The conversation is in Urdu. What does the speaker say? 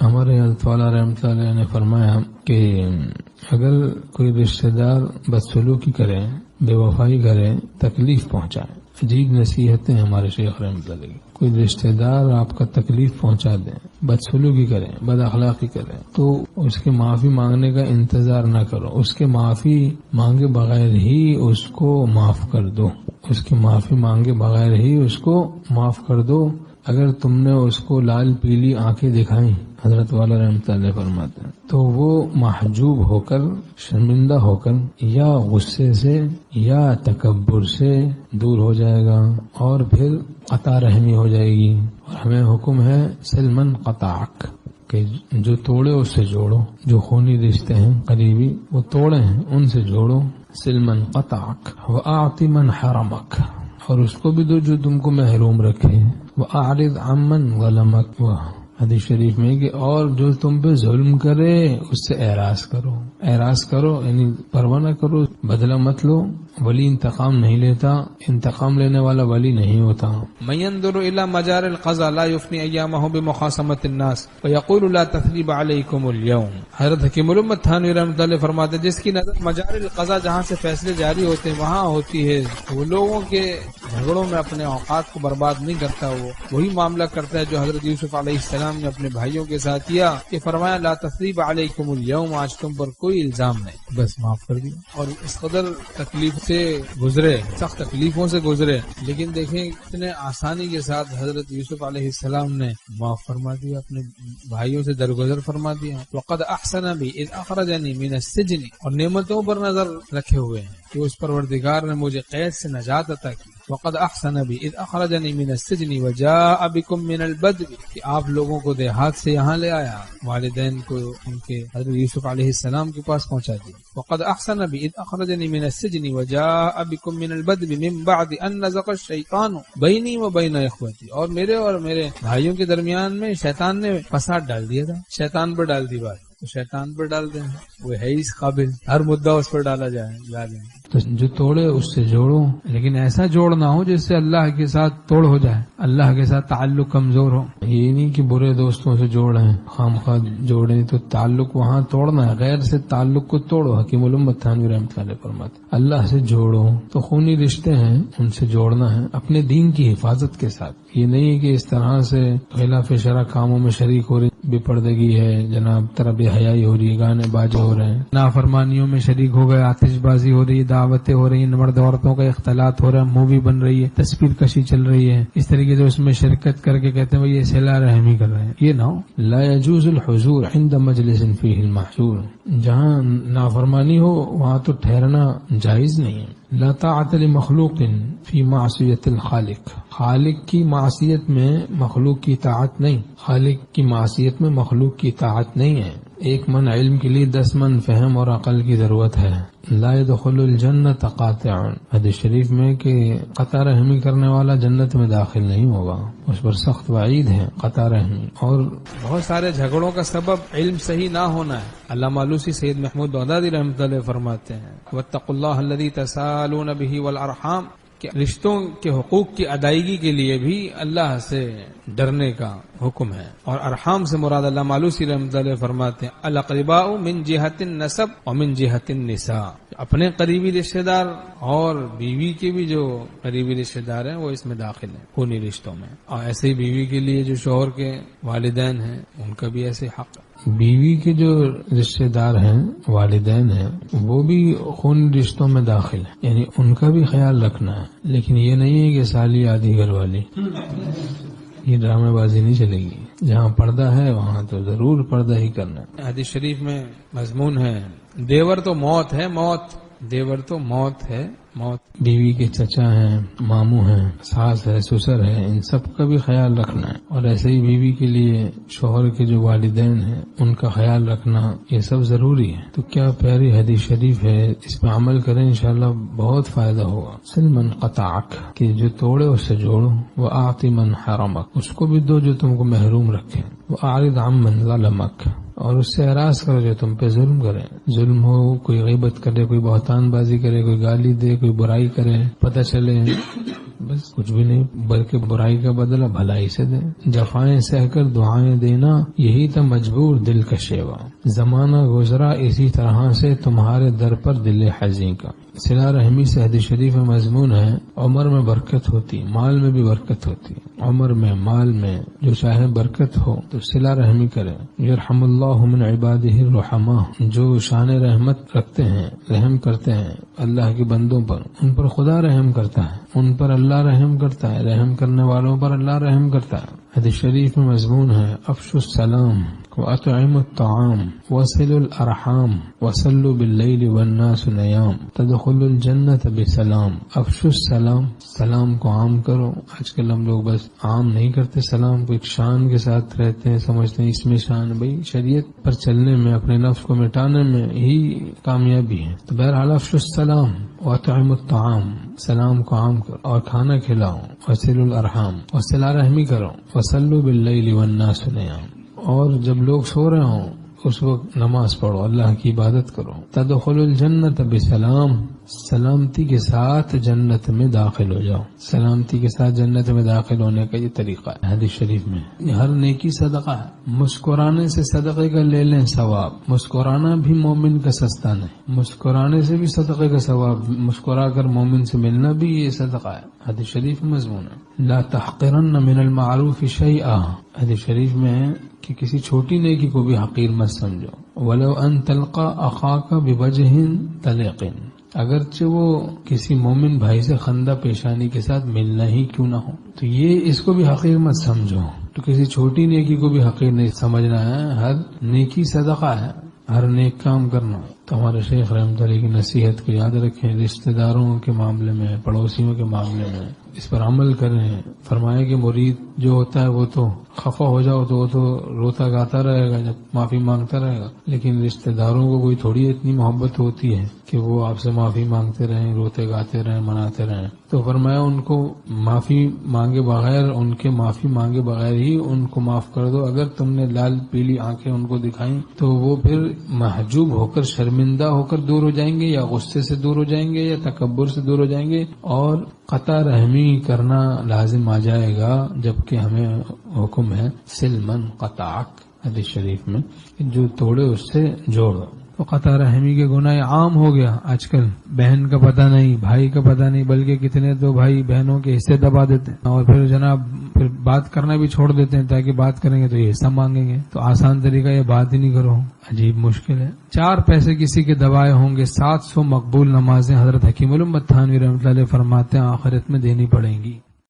ہمارے حضرت والا رحمۃ اللہ علیہ نے فرمایا کہ اگر کوئی رشتہ دار بدسلوکی کرے، بے وفائی کرے، تکلیف پہنچائے، عجیب نصیحتیں ہمارے شیخ رحمۃ اللہ علیہ، کوئی رشتہ دار آپ کا تکلیف پہنچا دیں، بدسلوکی کریں، بد اخلاقی کریں، تو اس کے معافی مانگنے کا انتظار نہ کرو، اس کے معافی مانگے بغیر ہی اس کو معاف کر دو، اس کی معافی مانگے بغیر ہی اس کو معاف کر دو۔ اگر تم نے اس کو لال پیلی آنکھیں دکھائیں، حضرت والا رحمۃ اللہ فرماتے ہیں، تو وہ محجوب ہو کر، شرمندہ ہو کر، یا غصے سے یا تکبر سے دور ہو جائے گا، اور پھر قطع رحمی ہو جائے گی۔ اور ہمیں حکم ہے سلمن قطعک، کہ جو توڑے اس سے جوڑو، جو خونی رشتے ہیں قریبی وہ توڑے ہیں ان سے جوڑو۔ سلمن قطعک وَأَعْطِ مَنْ حَرَمَكَ، اور اس کو بھی دو جو تم کو محروم رکھے۔ وَأَعْرِضْ عَمَّنْ ظَلَمَكَ، حدیث شریف میں کہ اور جو تم پہ ظلم کرے اس سے اعراض کرو، اعراض کرو یعنی پرواہ نہ کرو، بدلہ مت لو۔ ولی انتقام نہیں لیتا، انتقام لینے والا ولی نہیں ہوتا۔ من ينظر الى مجار القضاء لا يفني ايامه بمخاصمة الناس ويقول لا تثريب عليكم اليوم۔ حضرت حکیم الامت تھانوی رحمۃ اللہ فرماتے جس کی نظر مجار القضاء جہاں سے فیصلے جاری ہوتے ہیں وہاں ہوتی ہے، وہ لوگوں کے جھگڑوں میں اپنے اوقات کو برباد نہیں کرتا، وہ وہی معاملہ کرتا ہے جو حضرت یوسف علیہ السلام نے اپنے بھائیوں کے ساتھ کیا کہ فرمایا لا تثریب علیکم اليوم، آج تم پر کوئی الزام نہیں، بس معاف کر دیا۔ اور اس قدر تکلیف سے گزرے، سخت تکلیفوں سے گزرے، لیکن دیکھیں اتنے آسانی کے ساتھ حضرت یوسف علیہ السلام نے معاف فرما دیا، اپنے بھائیوں سے درگزر فرما دیا۔ وقد احسن بی اذ اخرجنی من السجن، اور نعمتوں پر نظر رکھے ہوئے ہیں کہ اس پروردگار نے مجھے قید سے نجات عطا کی۔ وقد احسن بی اذ اخرجنی من السجن وجاء بکم من البدو، کہ آپ لوگوں کو دیہات سے یہاں لے آیا، والدین کو ان کے حضرت یوسف علیہ السلام کے پاس پہنچا دیا۔ وقد احسن بی اذ اخرجنی من السجن وجاء بکم من البدو من بعد ان نزغ الشیطان بینی و بین اخوتی، اور میرے بھائیوں کے درمیان میں شیطان نے فساد ڈال دیا تھا، شیطان پر ڈال دی بات، تو شیطان پر ڈال دیں، وہ ہے اس قابل، ہر مدعا اس پر ڈالا جائے۔ تو جو توڑے اس سے جوڑو، لیکن ایسا جوڑ نہ ہو جس سے اللہ کے ساتھ توڑ ہو جائے، اللہ کے ساتھ تعلق کمزور ہو۔ یہ نہیں کہ برے دوستوں سے جوڑیں، خامخواہ جوڑیں، تو تعلق وہاں توڑنا ہے، غیر سے تعلق کو توڑو۔ حکیم الامت تھانوی رحمۃ اللہ فرماتے اللہ سے جوڑو، تو خونی رشتے ہیں ان سے جوڑنا ہے اپنے دین کی حفاظت کے ساتھ۔ یہ نہیں کہ اس طرح سے خلاف شرع کاموں میں شریک ہو رہی، بے پردگی ہے جناب، طرح بے حیائی ہو رہی ہے، گانے باجے ہو رہے ہیں، نافرمانیوں میں شریک ہو گئے، آتش بازی ہو رہی ہے، دعوتیں ہو رہی ہیں، مرد عورتوں کا اختلاط ہو رہا ہے، مووی بن رہی ہے، تصویر کشی چل رہی ہے، اس طریقے سے اس میں شرکت کر کے کہتے ہیں وہ یہ صلہ رحمی کر رہے ہیں، یہ نہ ہو۔ لا يجوز الحضور عند مجلس فيه المحظور، جہاں نافرمانی ہو وہاں تو ٹھہرنا جائز نہیں ہے۔ لا طاعت لمخلوق فی معصیت الخالق، خالق کی معصیت میں مخلوق کی طاعت نہیں، خالق کی معصیت میں مخلوق کی طاعت نہیں ہے۔ ایک من علم کے لیے 10 من فہم اور عقل کی ضرورت ہے۔ لا يدخل الجنت قاطع، حدیث شریف میں کہ قطع رحمی کرنے والا جنت میں داخل نہیں ہوگا، اس پر سخت وعید ہے قطع رحمی۔ اور بہت سارے جھگڑوں کا سبب علم صحیح نہ ہونا ہے۔ علامہ آلوسی سید محمود بغدادی رحمۃ اللہ فرماتے ہیں واتقوا اللہ الذی تسالون بہ والارحام، کہ رشتوں کے حقوق کی ادائیگی کے لیے بھی اللہ سے ڈرنے کا حکم ہے۔ اور ارحام سے مراد علامہ آلوسی رحمۃ اللہ فرماتے ہیں الاقرباء من جہت النسب ومن جہت النساء، اپنے قریبی رشتہ دار اور بیوی کے بھی جو قریبی رشتہ دار ہیں وہ اس میں داخل ہیں خونی رشتوں میں، اور ایسے ہی بیوی کے لیے جو شوہر کے والدین ہیں ان کا بھی ایسے حق ہے۔ بیوی کے جو رشتہ دار ہیں، والدین ہیں، وہ بھی خون رشتوں میں داخل ہیں، یعنی ان کا بھی خیال رکھنا ہے، لیکن یہ نہیں ہے کہ سالی آدھی گھر والی، یہ ڈرامے بازی نہیں چلے گی۔ جہاں پردہ ہے وہاں تو ضرور پردہ ہی کرنا ہے۔ حدیث شریف میں مضمون ہے دیور تو موت ہے، موت دیور تو موت ہے، موت۔ بیوی کے چچا ہیں، ماموں ہیں، ساس ہے، سسر ہے، ان سب کا بھی خیال رکھنا ہے، اور ایسے ہی بیوی کے لیے شوہر کے جو والدین ہیں ان کا خیال رکھنا، یہ سب ضروری ہے۔ تو کیا پیاری حدیث شریف ہے، اس پہ عمل کریں انشاءاللہ بہت فائدہ ہوگا۔ سلمن قطعک، کہ جو توڑے اس سے جوڑو، وآعط من حرمک، اس کو بھی دو جو تم کو محروم رکھے، وأعرض عمن ظلمک، اور اس سے اعراض کرو جو تم پہ ظلم کرے، ظلم ہو، کوئی غیبت کرے، کوئی بہتان بازی کرے، کوئی گالی دے، کوئی برائی کرے، پتہ چلے بس کچھ بھی نہیں، بلکہ برائی کا بدلہ بھلائی سے دیں. جفائیں سہ کر دعائیں دینا، یہی تھا مجبور دل کا شیوا. زمانہ گزرا اسی طرح سے تمہارے در پر دل حزین کا. صلہ رحمی سے حدیث شریف میں مضمون ہے، عمر میں برکت ہوتی، مال میں بھی برکت ہوتی. عمر میں، مال میں جو چاہے برکت ہو تو صلہ رحمی کرے. یرحم اللہ من عبادہ الرحماء، جو شان رحمت رکھتے ہیں، رحم کرتے ہیں اللہ کے بندوں پر، ان پر خدا رحم کرتا ہے، ان پر اللہ رحم کرتا ہے، رحم کرنے والوں پر اللہ رحم کرتا ہے. حدیث شریف میں مضمون ہے، افشوا السلام وَأَطْعِمُوا الطَّعَامَ وَصِلُوا الْأَرْحَامَ وَصَلُّوا بِاللَّيْلِ وَالنَّاسُ نِيَامٌ تَدْخُلُوا الْجَنَّةَ بِسَلَام. افشوا السلام، سلام کو عام کرو. آج کل ہم لوگ بس عام نہیں کرتے سلام کو، ایک شان کے ساتھ رہتے ہیں، سمجھتے ہیں اس میں شان. بھائی شریعت پر چلنے میں، اپنے نفس کو مٹانے میں ہی کامیابی ہے. تو بہرحال افشوا السلام وَأَطْعِمُوا الطَّعَامَ، سلام کو عام کرو اور کھانا کھلاؤ. وَصِلُوا الْأَرْحَامَ، اور صلہ رحمی کرو. وَصَلُّوا بِاللَّيْلِ وَالنَّاسُ نِيَامٌ، اور جب لوگ سو رہے ہوں اس وقت نماز پڑھو، اللہ کی عبادت کرو. تدخل الجنت بسلام، سلامتی کے ساتھ جنت میں داخل ہو جاؤ. سلامتی کے ساتھ جنت میں داخل ہونے کا یہ طریقہ ہے حدیث شریف میں. ہر نیکی صدقہ ہے. مسکرانے سے صدقے کا لے لیں ثواب. مسکرانا بھی مومن کا سستا نہیں. مسکرانے سے بھی صدقے کا ثواب، مسکرا کر مومن سے ملنا بھی یہ صدقہ ہے. حدیث شریف میں مضمون ہے، لا تحقرن من المعروف شیئا. حدیث شریف میں ہے کہ کسی چھوٹی نیکی کو بھی حقیر مت سمجھو. ولو ان تلقى اخاك بوجه طلق، اگرچہ وہ کسی مومن بھائی سے خندہ پیشانی کے ساتھ ملنا ہی کیوں نہ ہو، تو یہ اس کو بھی حقیر مت سمجھو. تو کسی چھوٹی نیکی کو بھی حقیر نہیں سمجھنا ہے. ہر نیکی صدقہ ہے، ہر نیک کام کرنا. تو ہمارے شیخ رحمۃ اللہ کی نصیحت کو یاد رکھیں. رشتہ داروں کے معاملے میں، پڑوسیوں کے معاملے میں اس پر عمل کریں. فرمایا کہ مرید جو ہوتا ہے وہ تو خفا ہو جاؤ تو وہ تو روتا گاتا رہے گا، جب معافی مانگتا رہے گا. لیکن رشتہ داروں کو کوئی تھوڑی اتنی محبت ہوتی ہے کہ وہ آپ سے معافی مانگتے رہیں، روتے گاتے رہیں، مناتے رہیں. تو فرمایا ان کو معافی مانگے بغیر، ان کے معافی مانگے بغیر ہی ان کو معاف کر دو. اگر تم نے لال پیلی آنکھیں ان کو دکھائیں تو وہ پھر محجوب ہو کر، شرمندہ ہو کر دور ہو جائیں گے، یا غصے سے دور ہو جائیں گے، یا تکبر سے دور ہو جائیں گے، اور قطع رحمی کرنا لازم آ جائے گا. جبکہ ہمیں حکم ہے سلمن قطعک، حدیث شریف میں جو توڑے اس سے جوڑو. تو قطع رحمی کے گناہ عام ہو گیا آج کل. بہن کا پتہ نہیں، بھائی کا پتہ نہیں، بلکہ کتنے تو بھائی بہنوں کے حصے دبا دیتے ہیں، اور پھر جناب پھر بات کرنا بھی چھوڑ دیتے ہیں، تاکہ بات کریں گے تو یہ حصہ مانگیں گے. تو آسان طریقہ یہ بات ہی نہیں کرو، عجیب مشکل ہے. 4 پیسے کسی کے دبائے ہوں گے، 700 مقبول نمازیں حضرت حکیم الامت تھانوی رحمۃ اللہ علیہ فرماتے ہیں آخرت میں دینی پڑیں گی.